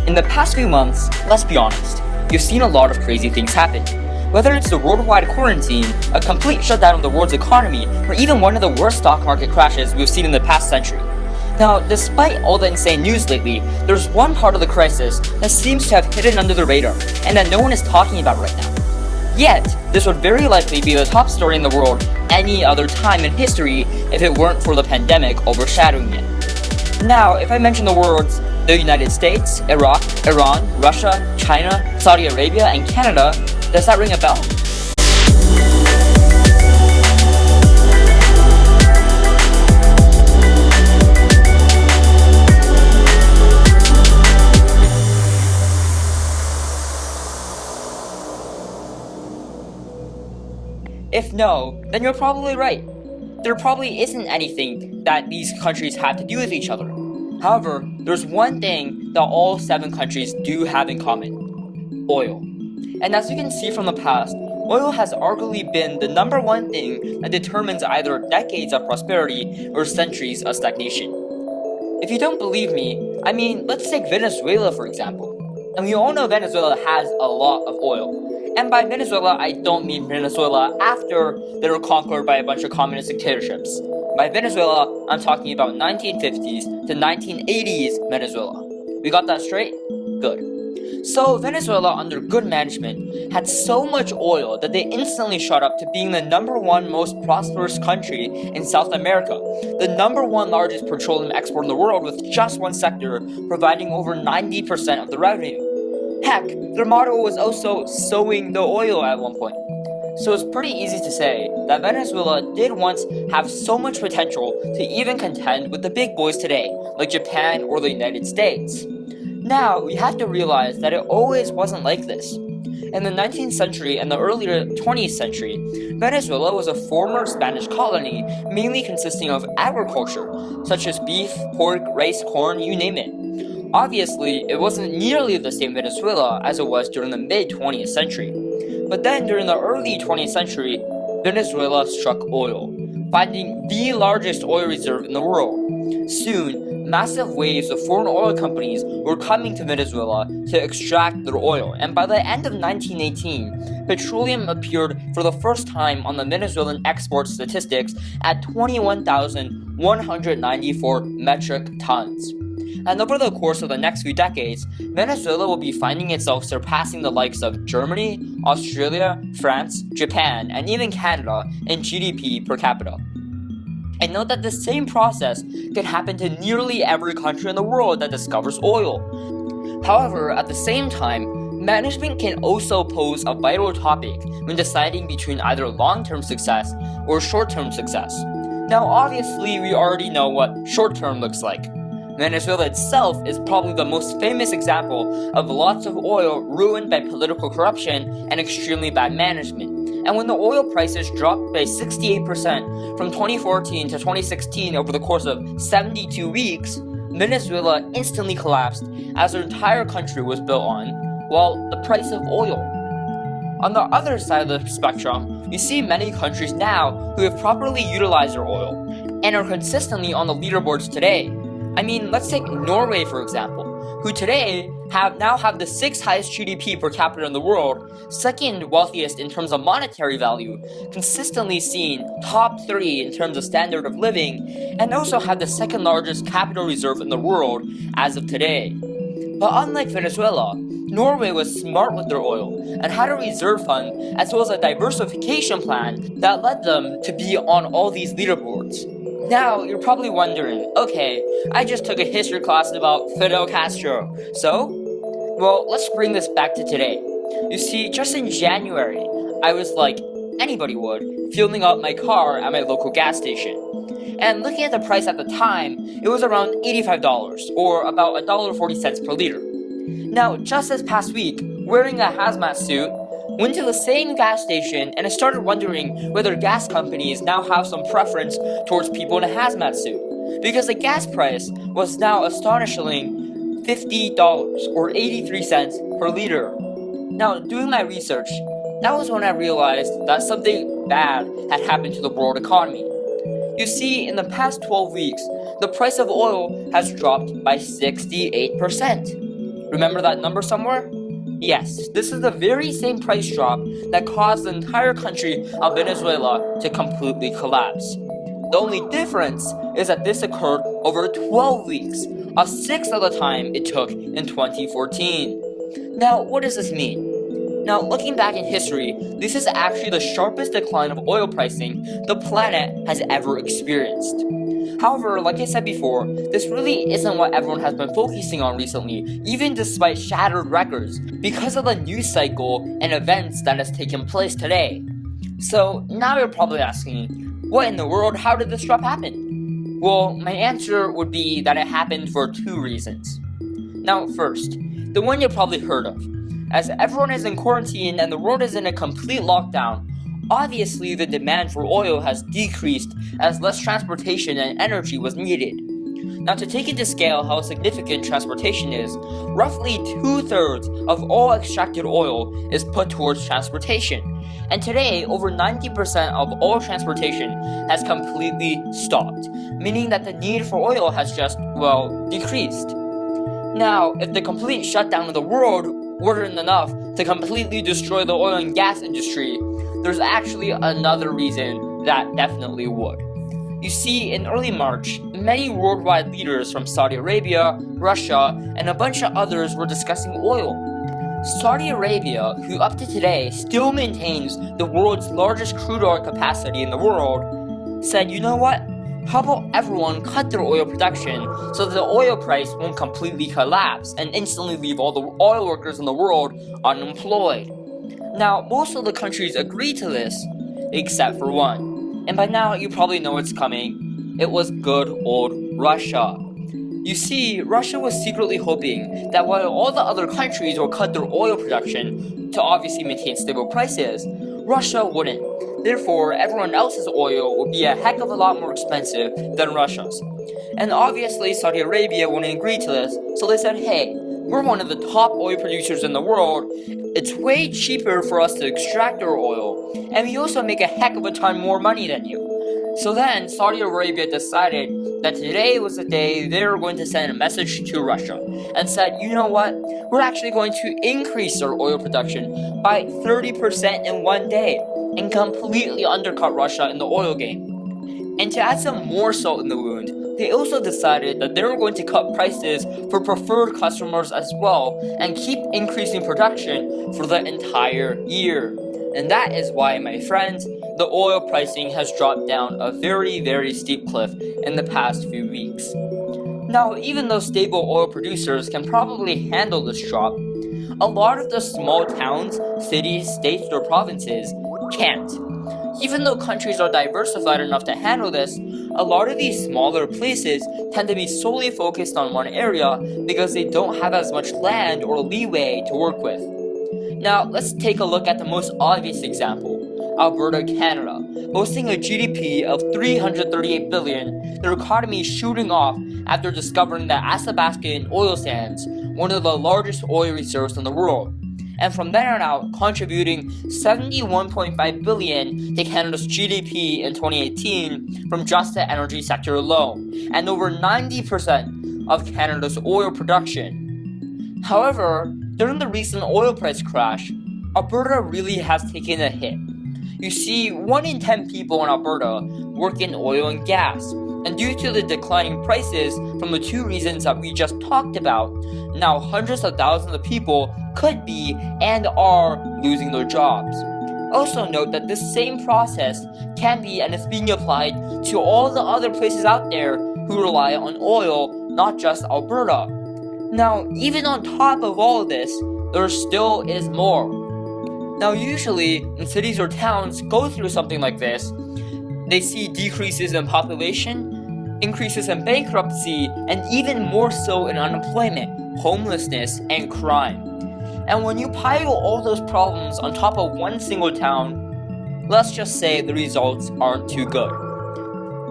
In the past few months, let's be honest, you've seen a lot of crazy things happen. Whether it's the worldwide quarantine, a complete shutdown of the world's economy, or even one of the worst stock market crashes we've seen in the past century. Now, despite all the insane news lately, there's one part of the crisis that seems to have hidden under the radar, and that no one is talking about right now. Yet, this would very likely be the top story in the world any other time in history if it weren't for the pandemic overshadowing it. Now, if I mention the words the United States, Iraq, Iran, Russia, China, Saudi Arabia, and Canada, does that ring a bell? If no, then you're probably right. There probably isn't anything that these countries have to do with each other. However, there's one thing that all 7 countries do have in common: oil. And as you can see from the past, oil has arguably been the number one thing that determines either decades of prosperity or centuries of stagnation. If you don't believe me, let's take Venezuela for example. And we all know Venezuela has a lot of oil. And by Venezuela, I don't mean Venezuela after they were conquered by a bunch of communist dictatorships. By Venezuela, I'm talking about 1950s to 1980s Venezuela. We got that straight? Good. So Venezuela, under good management, had so much oil that they instantly shot up to being the number 1 most prosperous country in South America, the number 1 largest petroleum export in the world, with just one sector providing over 90% of the revenue. Heck, their motto was also sowing the oil at one point. So it's pretty easy to say that Venezuela did once have so much potential to even contend with the big boys today, like Japan or the United States. Now, we have to realize that it always wasn't like this. In the 19th century and the earlier 20th century, Venezuela was a former Spanish colony, mainly consisting of agriculture, such as beef, pork, rice, corn, you name it. Obviously, it wasn't nearly the same Venezuela as it was during the mid-20th century. But then during the early 20th century, Venezuela struck oil, finding the largest oil reserve in the world. Soon, massive waves of foreign oil companies were coming to Venezuela to extract their oil, and by the end of 1918, petroleum appeared for the first time on the Venezuelan export statistics at 21,194 metric tons. And over the course of the next few decades, Venezuela will be finding itself surpassing the likes of Germany, Australia, France, Japan, and even Canada in GDP per capita. And note that the same process can happen to nearly every country in the world that discovers oil. However, at the same time, management can also pose a vital topic when deciding between either long-term success or short-term success. Now, obviously, we already know what short-term looks like. Venezuela itself is probably the most famous example of lots of oil ruined by political corruption and extremely bad management. And when the oil prices dropped by 68% from 2014 to 2016 over the course of 72 weeks, Venezuela instantly collapsed as their entire country was built on, well, the price of oil. On the other side of the spectrum, we see many countries now who have properly utilized their oil and are consistently on the leaderboards today. Let's take Norway for example, who today have the 6th highest GDP per capita in the world, 2nd wealthiest in terms of monetary value, consistently seen top 3 in terms of standard of living, and also have the 2nd largest capital reserve in the world as of today. But unlike Venezuela, Norway was smart with their oil and had a reserve fund as well as a diversification plan that led them to be on all these leaderboards. Now, you're probably wondering, okay, I just took a history class about Fidel Castro, so? Well, let's bring this back to today. You see, just in January, I was like anybody would, fueling up my car at my local gas station. And looking at the price at the time, it was around $85, or about $1.40 per liter. Now, just this past week, wearing a hazmat suit, went to the same gas station and I started wondering whether gas companies now have some preference towards people in a hazmat suit, because the gas price was now astonishingly $50 or 83 cents per liter. Now, doing my research, that was when I realized that something bad had happened to the world economy. You see, in the past 12 weeks, the price of oil has dropped by 68%. Remember that number somewhere? Yes, this is the very same price drop that caused the entire country of Venezuela to completely collapse. The only difference is that this occurred over 12 weeks, a sixth of the time it took in 2014. Now, what does this mean? Now, looking back in history, this is actually the sharpest decline of oil pricing the planet has ever experienced. However, like I said before, this really isn't what everyone has been focusing on recently, even despite shattered records, because of the news cycle and events that has taken place today. So, now you're probably asking, what in the world, how did this drop happen? Well, my answer would be that it happened for two reasons. Now, first, the one you probably heard of. As everyone is in quarantine and the world is in a complete lockdown, obviously the demand for oil has decreased as less transportation and energy was needed. Now, to take into scale how significant transportation is, roughly 2/3 of all extracted oil is put towards transportation. And today, over 90% of all transportation has completely stopped, meaning that the need for oil has just, decreased. Now, if the complete shutdown of the world weren't enough to completely destroy the oil and gas industry, there's actually another reason that definitely would. You see, in early March, many worldwide leaders from Saudi Arabia, Russia, and a bunch of others were discussing oil. Saudi Arabia, who up to today still maintains the world's largest crude oil capacity in the world, said, you know what? How about everyone cut their oil production so that the oil price won't completely collapse and instantly leave all the oil workers in the world unemployed? Now, most of the countries agreed to this, except for one. And by now, you probably know what's coming. It was good old Russia. You see, Russia was secretly hoping that while all the other countries would cut their oil production to obviously maintain stable prices, Russia wouldn't. Therefore, everyone else's oil would be a heck of a lot more expensive than Russia's. And obviously, Saudi Arabia wouldn't agree to this, so they said, hey, we're one of the top oil producers in the world. It's way cheaper for us to extract our oil, and we also make a heck of a ton more money than you. So then, Saudi Arabia decided that today was the day they were going to send a message to Russia and said, you know what, we're actually going to increase our oil production by 30% in one day and completely undercut Russia in the oil game. And to add some more salt in the wound, they also decided that they were going to cut prices for preferred customers as well and keep increasing production for the entire year. And that is why, my friends, the oil pricing has dropped down a very, very steep cliff in the past few weeks. Now, even though stable oil producers can probably handle this drop, a lot of the small towns, cities, states, or provinces can't. Even though countries are diversified enough to handle this, a lot of these smaller places tend to be solely focused on one area because they don't have as much land or leeway to work with. Now, let's take a look at the most obvious example, Alberta, Canada. Boasting a GDP of $338 billion, their economy is shooting off after discovering the Athabascan oil sands, one of the largest oil reserves in the world. And from there on out, contributing $71.5 billion to Canada's GDP in 2018 from just the energy sector alone, and over 90% of Canada's oil production. However, during the recent oil price crash, Alberta really has taken a hit. You see, 1 in 10 people in Alberta work in oil and gas, and due to the declining prices from the two reasons that we just talked about, now hundreds of thousands of people could be and are losing their jobs. Also note that this same process can be and is being applied to all the other places out there who rely on oil, not just Alberta. Now, even on top of all of this, there still is more. Now, usually, when cities or towns go through something like this, they see decreases in population, increases in bankruptcy, and even more so in unemployment, homelessness, and crime. And when you pile all those problems on top of one single town, let's just say the results aren't too good.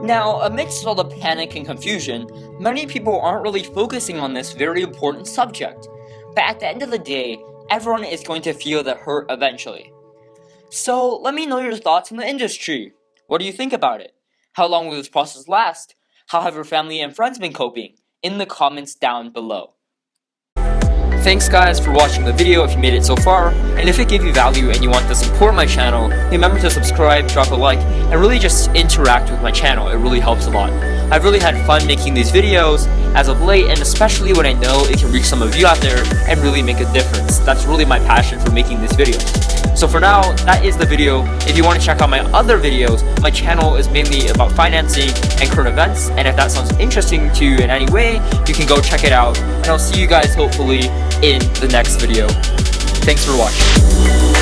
Now, amidst all the panic and confusion, many people aren't really focusing on this very important subject. But at the end of the day, everyone is going to feel the hurt eventually. So, let me know your thoughts on the industry. What do you think about it? How long will this process last? How have your family and friends been coping? In the comments down below. Thanks guys for watching the video if you made it so far, and if it gave you value and you want to support my channel, remember to subscribe, drop a like, and really just interact with my channel. It really helps a lot. I've really had fun making these videos as of late, and especially when I know it can reach some of you out there and really make a difference. That's really my passion for making these videos. So for now, that is the video. If you want to check out my other videos, my channel is mainly about financing and current events, and if that sounds interesting to you in any way, you can go check it out, and I'll see you guys hopefully in the next video. Thanks for watching.